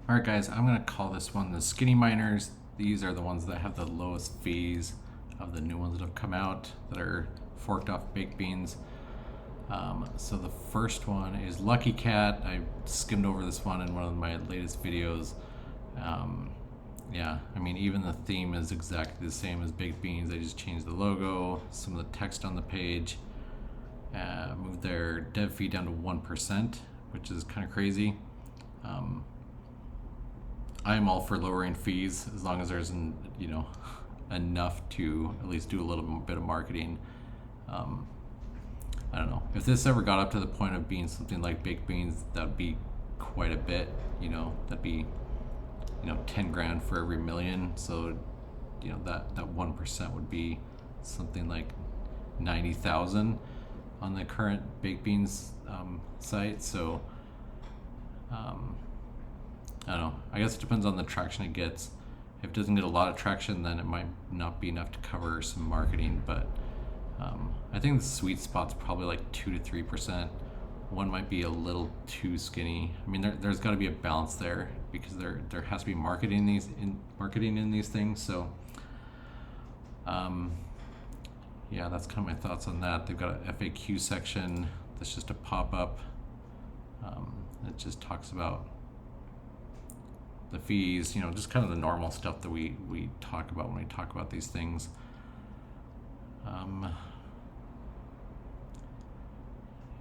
All right, guys, I'm gonna call this one the skinny miners. These are the ones that have the lowest fees of the new ones that have come out that are forked off baked beans. So the first one is Lucky Cat. I skimmed over this one in one of my latest videos. Um, yeah, I mean, even the theme is exactly the same as baked beans. They just changed the logo, some of the text on the page, moved their dev fee down to 1%, which is kind of crazy. Um, I am all for lowering fees as long as there's enough to at least do a little bit of marketing. Um, I don't know if this ever got up to the point of being something like baked beans, that'd be quite a bit. That'd be 10 grand for every million. So that 1% would be something like 90,000 on the current baked beans site. So um, I don't know. I guess it depends on the traction it gets. If it doesn't get a lot of traction, then it might not be enough to cover some marketing. But I think the sweet spot's probably like 2 to 3%. One might be a little too skinny. I mean, there's got to be a balance there because there has to be marketing in these things. So um, yeah, that's kind of my thoughts on that. They've got an FAQ section that's just a pop up. It just talks about the fees, just kind of the normal stuff that we talk about when we talk about these things.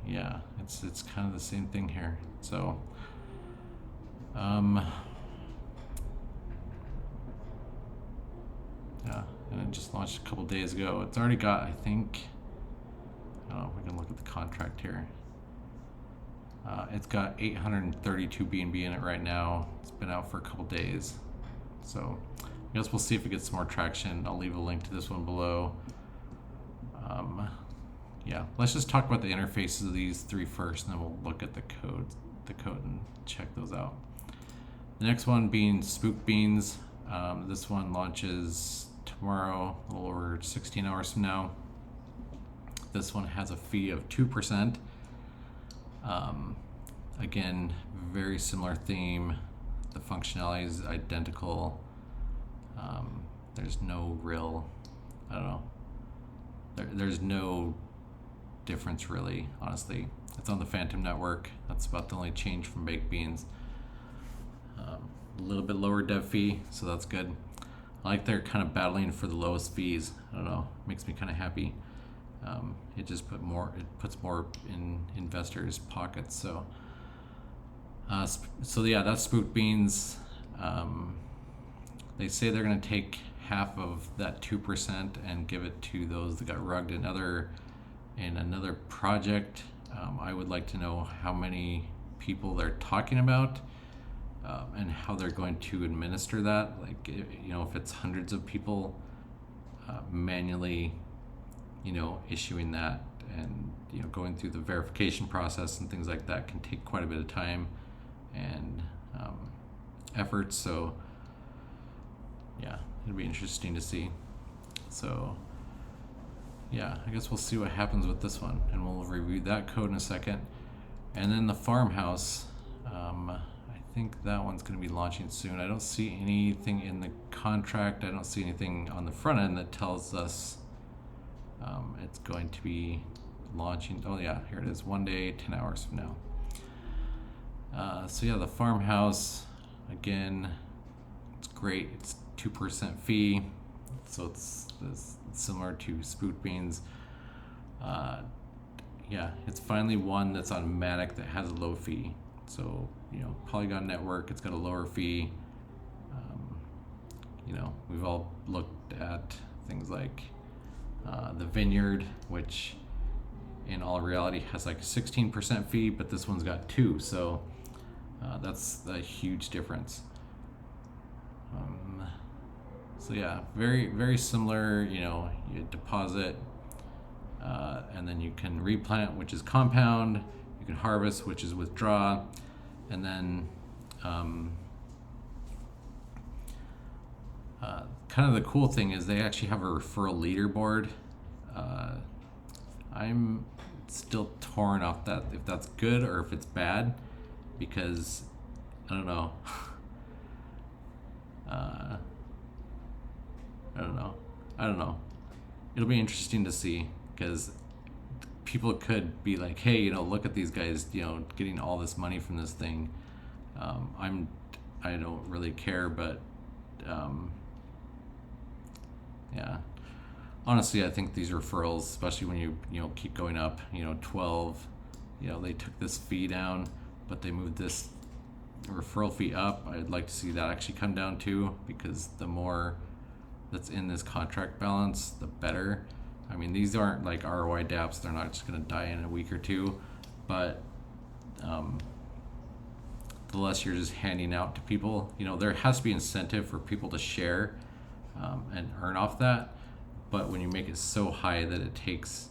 Yeah, it's kind of the same thing here. So, yeah, and it just launched a couple days ago. It's already got, I think, oh, we can look at the contract here. It's got 832 BNB in it right now. It's been out for a couple days. So I guess we'll see if it gets some more traction. I'll leave a link to this one below. Yeah, let's just talk about the interfaces of these three first, and then we'll look at the code and check those out. The next one being Spook Beans. This one launches tomorrow, a little over 16 hours from now. This one has a fee of 2%. Again, very similar theme. The functionality is identical. There's no real, I don't know. There's no difference really, honestly. It's on the Phantom network. That's about the only change from baked beans. A little bit lower dev fee, so that's good. I like they're kind of battling for the lowest fees. I don't know, makes me kind of happy. It just puts more in investors' pockets. So yeah, that's Spook Beans. They say they're going to take half of that 2% and give it to those that got rugged in another project. I would like to know how many people they're talking about, and how they're going to administer that. Like, if it's hundreds of people manually, issuing that, and going through the verification process and things like that can take quite a bit of time and effort. So yeah, it'll be interesting to see. So yeah, I guess we'll see what happens with this one, and we'll review that code in a second. And then the Farmhouse, I think that one's going to be launching soon. I don't see anything in the contract. I don't see anything on the front end that tells us it's going to be launching. Oh yeah, here it is. 1 day, 10 hours from now. So yeah, the Farmhouse, again, it's great. It's 2% fee, so it's similar to Spook Beans. Yeah, it's finally one that's on Matic that has a low fee. So Polygon Network, it's got a lower fee. We've all looked at things like the Vineyard, which in all reality has like a 16% fee, but this one's got 2, so that's a huge difference. So yeah, very very similar. You deposit, and then you can replant, which is compound. You can harvest, which is withdraw, and then kind of the cool thing is they actually have a referral leaderboard. I'm still torn off that if that's good or if it's bad, because I don't know. don't know. I don't know. It'll be interesting to see, because people could be like, hey, look at these guys, getting all this money from this thing. I don't really care, but yeah. Honestly, I think these referrals, especially when you keep going up, 12, they took this fee down, but they moved this referral fee up. I'd like to see that actually come down too, because the more that's in this contract balance, the better. I mean, these aren't like ROI dApps. They're not just going to die in a week or two, but the less you're just handing out to people, there has to be incentive for people to share and earn off that. But when you make it so high that it takes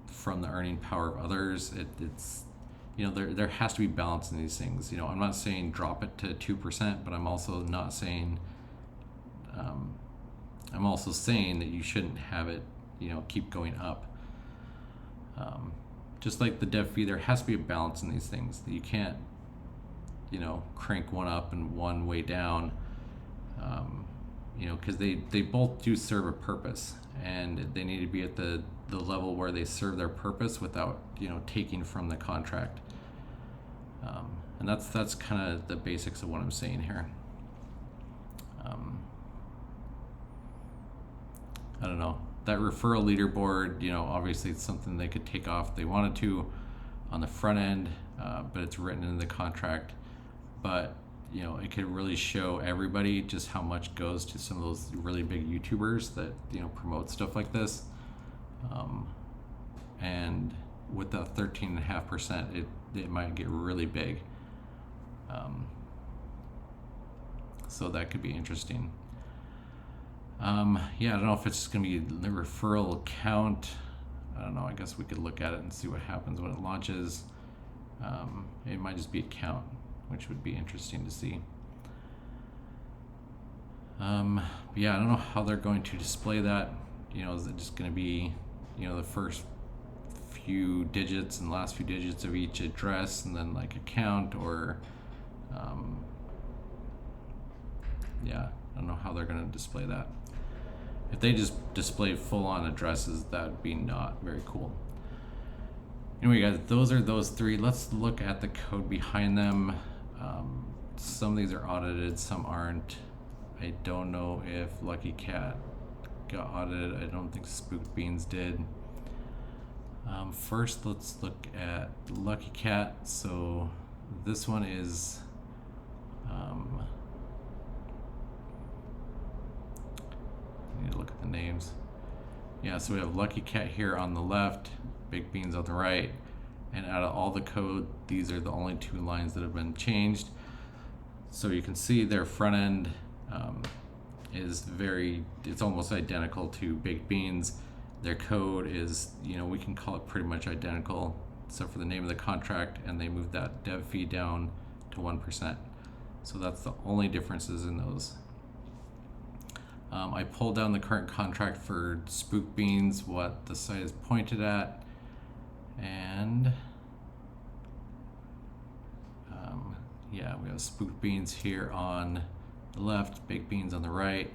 from the earning power of others, it's there has to be balance in these things. I'm not saying drop it to 2%, but I'm also not saying I'm also saying that you shouldn't have it keep going up. Just like the dev fee, there has to be a balance in these things. You can't crank one up and one way down, because they both do serve a purpose, and they need to be at the level where they serve their purpose without taking from the contract. And that's kind of the basics of what I'm saying here. I don't know. That referral leaderboard, obviously it's something they could take off if they wanted to on the front end, but it's written in the contract. But it could really show everybody just how much goes to some of those really big YouTubers that promote stuff like this. And with that 13.5%, it might get really big. So that could be interesting. Yeah, I don't know if it's just going to be the referral count. I don't know. I guess we could look at it and see what happens when it launches. It might just be a count, which would be interesting to see. Yeah, I don't know how they're going to display that. Is it just going to be, the first few digits and last few digits of each address and then like a count, or yeah, I don't know how they're going to display that. If they just display full-on addresses, that would be not very cool. Anyway, guys, those are those three. Let's look at the code behind them. Some of these are audited, some aren't. I don't know if Lucky Cat got audited. I don't think Spook Beans did. First, let's look at Lucky Cat. So this one is I need to look at the names. Yeah, so we have Lucky Cat here on the left, Big Beans on the right, and out of all the code, these are the only two lines that have been changed. So you can see their front end is it's almost identical to Baked Beans. Their code is, we can call it pretty much identical, except for the name of the contract, and they moved that dev fee down to 1%. So that's the only differences in those. I pulled down the current contract for Spook Beans, what the site is pointed at, and yeah, we have Spook Beans here on the left, Baked Beans on the right.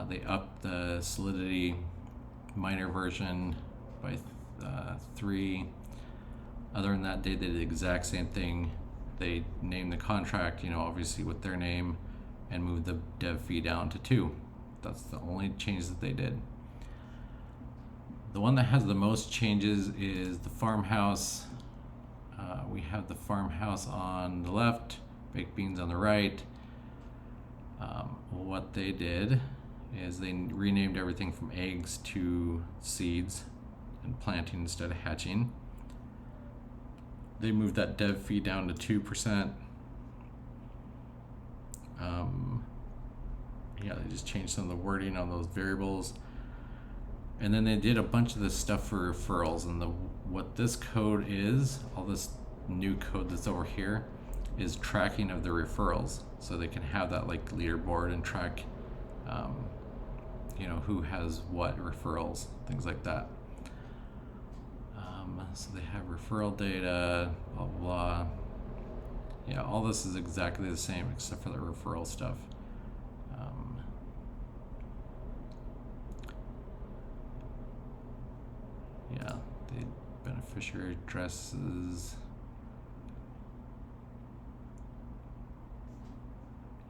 They upped the Solidity minor version by 3. Other than that, they did the exact same thing. They named the contract, obviously with their name, and moved the dev fee down to 2. That's the only change that they did. The one that has the most changes is the Farmhouse. We have the Farmhouse on the left, Baked Beans on the right. What they did is they renamed everything from eggs to seeds and planting instead of hatching. They moved that dev fee down to 2%. Yeah, they just changed some of the wording on those variables. And then they did a bunch of this stuff for referrals, and what this code is, all this new code that's over here, is tracking of the referrals. So they can have that like leaderboard and track who has what referrals, things like that. So they have referral data, blah, blah, blah. Yeah, all this is exactly the same except for the referral stuff. Fisher dresses.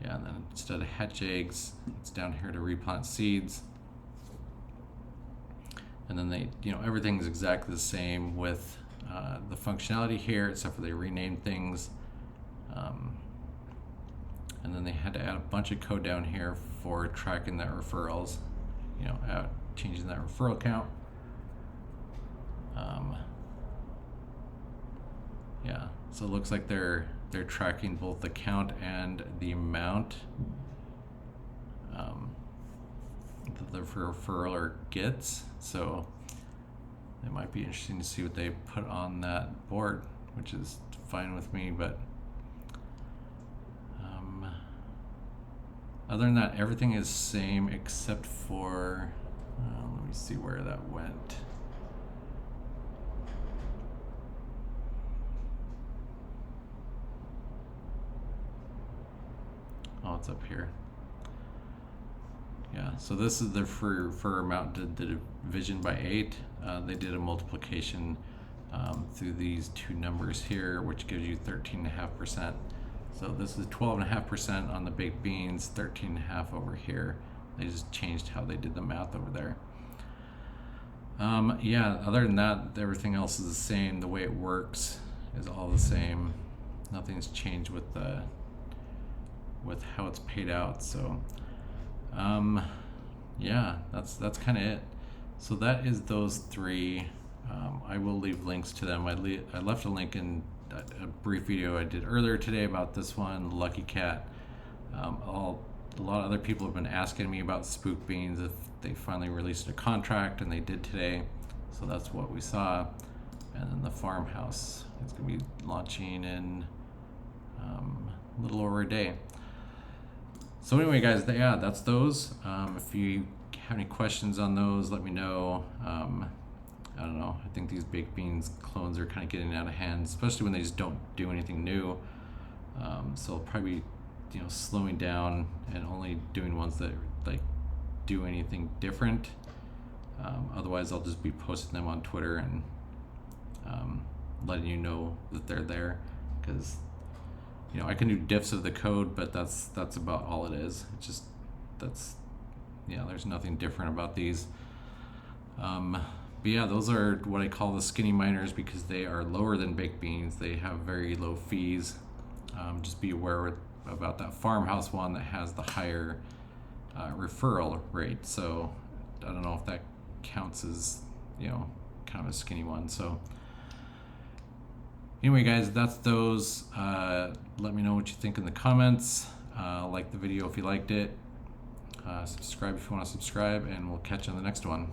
Yeah, and then instead of hatch eggs, it's down here to replant seeds. And then they, everything's exactly the same with the functionality here, except for they renamed things. And then they had to add a bunch of code down here for tracking the referrals, changing that referral count. Yeah, so it looks like they're tracking both the count and the amount that the referraler gets. So it might be interesting to see what they put on that board, which is fine with me. But other than that, everything is same except for let me see where that went. Oh, it's up here. Yeah, so this is the for amount did the division by 8. They did a multiplication through these two numbers here, which gives you 13.5%. So this is 12.5% on the baked beans, 13.5 over here. They just changed how they did the math over there. Yeah, other than that, everything else is the same. The way it works is all the same. Nothing's changed with how it's paid out. So yeah, that's kind of it. So that is those three. I will leave links to them. I left a link in a brief video I did earlier today about this one, Lucky Cat. A lot of other people have been asking me about Spook Beans, if they finally released a contract, and they did today. So that's what we saw. And then the Farmhouse, it's gonna be launching in a little over a day. So anyway, guys, yeah, that's those. If you have any questions on those, let me know. I don't know. I think these baked beans clones are kind of getting out of hand, especially when they just don't do anything new. So I'll probably be, slowing down and only doing ones that like do anything different. Otherwise, I'll just be posting them on Twitter and letting you know that they're there, because I can do diffs of the code, but that's about all it is. It's just there's nothing different about these. But yeah, those are what I call the skinny miners, because they are lower than baked beans. They have very low fees. Just be aware about that Farmhouse one that has the higher referral rate. So I don't know if that counts as kind of a skinny one. So anyway, guys, that's those. Let me know what you think in the comments. Like the video if you liked it. Subscribe if you want to subscribe, and we'll catch you on the next one.